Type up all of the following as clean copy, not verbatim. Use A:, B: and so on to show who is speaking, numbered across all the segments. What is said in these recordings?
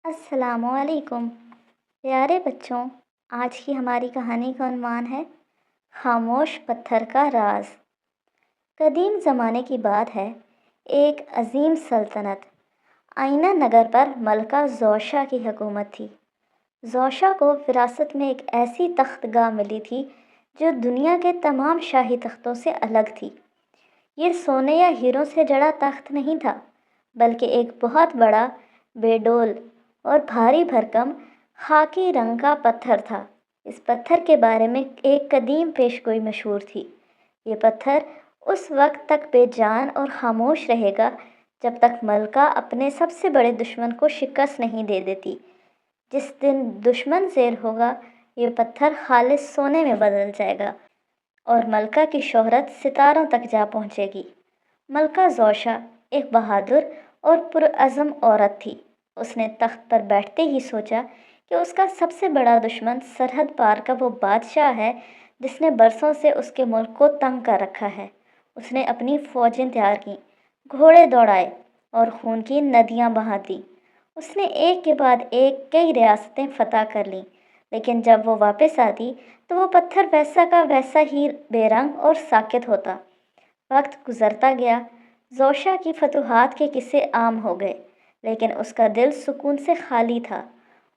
A: السلام علیکم پیارے بچوں، آج کی ہماری کہانی کا عنوان ہے خاموش پتھر کا راز۔ قدیم زمانے کی بات ہے، ایک عظیم سلطنت آئینہ نگر پر ملکہ زوشا کی حکومت تھی۔ زوشا کو وراثت میں ایک ایسی تخت گاہ ملی تھی جو دنیا کے تمام شاہی تختوں سے الگ تھی۔ یہ سونے یا ہیروں سے جڑا تخت نہیں تھا، بلکہ ایک بہت بڑا، بے ڈول اور بھاری بھرکم خاکی رنگ کا پتھر تھا۔ اس پتھر کے بارے میں ایک قدیم پیشگوئی مشہور تھی۔ یہ پتھر اس وقت تک بے جان اور خاموش رہے گا جب تک ملکہ اپنے سب سے بڑے دشمن کو شکست نہیں دے دیتی۔ جس دن دشمن زیر ہوگا، یہ پتھر خالص سونے میں بدل جائے گا اور ملکہ کی شہرت ستاروں تک جا پہنچے گی۔ ملکہ زوشا ایک بہادر اور پرعزم عورت تھی۔ اس نے تخت پر بیٹھتے ہی سوچا کہ اس کا سب سے بڑا دشمن سرحد پار کا وہ بادشاہ ہے جس نے برسوں سے اس کے ملک کو تنگ کر رکھا ہے۔ اس نے اپنی فوجیں تیار کیں، گھوڑے دوڑائے اور خون کی ندیاں بہا دیں۔ اس نے ایک کے بعد ایک کئی ریاستیں فتح کر لیں، لیکن جب وہ واپس آتی تو وہ پتھر ویسا کا ویسا ہی بے رنگ اور ساکت ہوتا۔ وقت گزرتا گیا، زوشا کی فتوحات کے قصے عام ہو گئے، لیکن اس کا دل سکون سے خالی تھا۔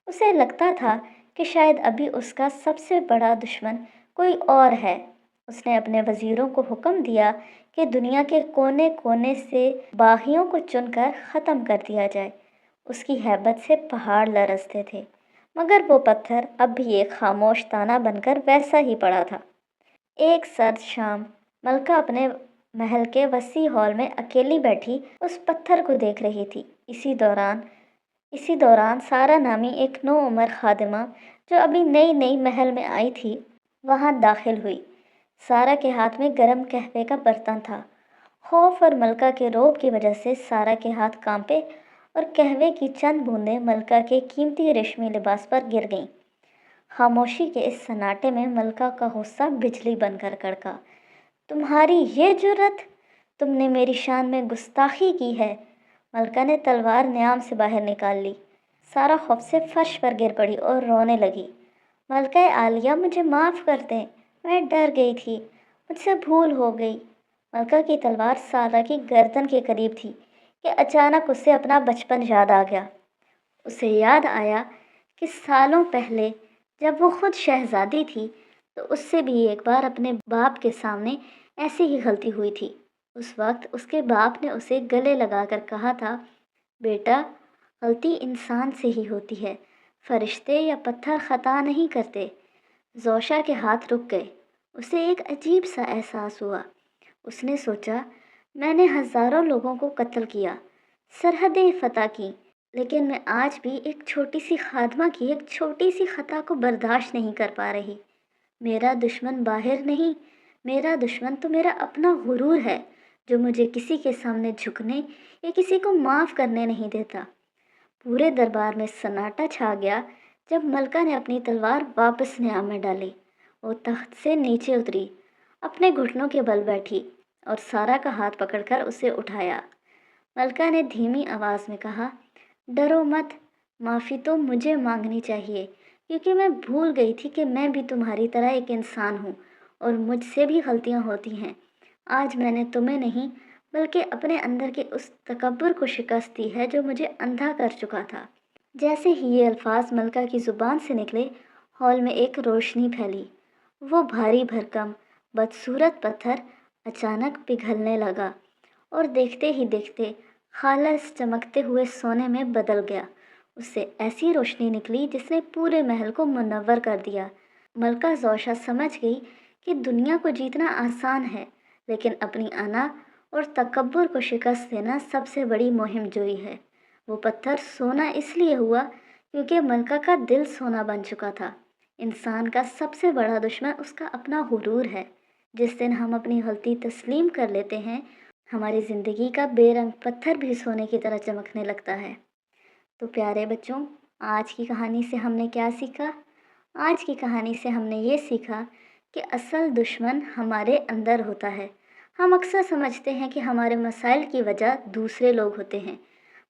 A: اسے لگتا تھا کہ شاید ابھی اس کا سب سے بڑا دشمن کوئی اور ہے۔ اس نے اپنے وزیروں کو حکم دیا کہ دنیا کے کونے کونے سے باغیوں کو چن کر ختم کر دیا جائے۔ اس کی ہیبت سے پہاڑ لرزتے تھے، مگر وہ پتھر اب بھی ایک خاموش تانا بن کر ویسا ہی پڑا تھا۔ ایک سرد شام، ملکہ اپنے محل کے وسیع ہال میں اکیلی بیٹھی اس پتھر کو دیکھ رہی تھی۔ اسی دوران سارا نامی ایک نو عمر خادمہ جو ابھی نئی نئی محل میں آئی تھی وہاں داخل ہوئی۔ سارا کے ہاتھ میں گرم قہوے کا برتن تھا۔ خوف اور ملکہ کے رعب کی وجہ سے سارا کے ہاتھ کانپے اور قہوے کی چند بوندیں ملکہ کے قیمتی ریشمی لباس پر گر گئیں۔ خاموشی کے اس سناٹے میں ملکہ کا غصہ بجلی بن کر کڑکا۔ تمہاری یہ جرت! تم نے میری شان میں گستاخی کی ہے! ملکہ نے تلوار نیام سے باہر نکال لی۔ سارا خوف سے فرش پر گر پڑی اور رونے لگی۔ ملکہ عالیہ، مجھے معاف کر دیں، میں ڈر گئی تھی، مجھ سے بھول ہو گئی۔ ملکہ کی تلوار سارا کی گردن کے قریب تھی کہ اچانک اسے اپنا بچپن یاد آ گیا۔ اسے یاد آیا کہ سالوں پہلے جب وہ خود شہزادی تھی تو اس سے بھی ایک بار اپنے باپ کے سامنے ایسی ہی غلطی ہوئی تھی۔ اس وقت اس کے باپ نے اسے گلے لگا کر کہا تھا، بیٹا، غلطی انسان سے ہی ہوتی ہے، فرشتے یا پتھر خطا نہیں کرتے۔ زوشا کے ہاتھ رک گئے۔ اسے ایک عجیب سا احساس ہوا۔ اس نے سوچا، میں نے ہزاروں لوگوں کو قتل کیا، سرحدیں فتح کی، لیکن میں آج بھی ایک چھوٹی سی خادمہ کی ایک چھوٹی سی خطا کو برداشت نہیں کر پا رہی۔ میرا دشمن باہر نہیں، میرا دشمن تو میرا اپنا غرور ہے جو مجھے کسی کے سامنے جھکنے یا کسی کو معاف کرنے نہیں دیتا۔ پورے دربار میں سناٹا چھا گیا جب ملکہ نے اپنی تلوار واپس نیام میں ڈالی۔ وہ تخت سے نیچے اتری، اپنے گھٹنوں کے بل بیٹھی اور سارا کا ہاتھ پکڑ کر اسے اٹھایا۔ ملکہ نے دھیمی آواز میں کہا، ڈرو مت، معافی تو مجھے مانگنی چاہیے، کیونکہ میں بھول گئی تھی کہ میں بھی تمہاری طرح ایک انسان ہوں اور مجھ سے بھی غلطیاں ہوتی ہیں۔ آج میں نے تمہیں نہیں بلکہ اپنے اندر کے اس تکبر کو شکست دی ہے جو مجھے اندھا کر چکا تھا۔ جیسے ہی یہ الفاظ ملکہ کی زبان سے نکلے، ہال میں ایک روشنی پھیلی۔ وہ بھاری بھرکم بدصورت پتھر اچانک پگھلنے لگا اور دیکھتے ہی دیکھتے خالص چمکتے ہوئے سونے میں بدل گیا۔ اس سے ایسی روشنی نکلی جس نے پورے محل کو منور کر دیا۔ ملکہ زوشا سمجھ گئی کہ دنیا کو جیتنا آسان ہے، لیکن اپنی انا اور تکبر کو شکست دینا سب سے بڑی مہم جوئی ہے۔ وہ پتھر سونا اس لیے ہوا کیونکہ ملکہ کا دل سونا بن چکا تھا۔ انسان کا سب سے بڑا دشمن اس کا اپنا غرور ہے۔ جس دن ہم اپنی غلطی تسلیم کر لیتے ہیں، ہماری زندگی کا بے رنگ پتھر بھی سونے کی طرح چمکنے لگتا ہے۔ تو پیارے بچوں، آج کی کہانی سے ہم نے کیا سیکھا؟ آج کی کہانی سے ہم نے یہ سیکھا کہ اصل دشمن ہمارے اندر ہوتا ہے۔ ہم اکثر سمجھتے ہیں کہ ہمارے مسائل کی وجہ دوسرے لوگ ہوتے ہیں،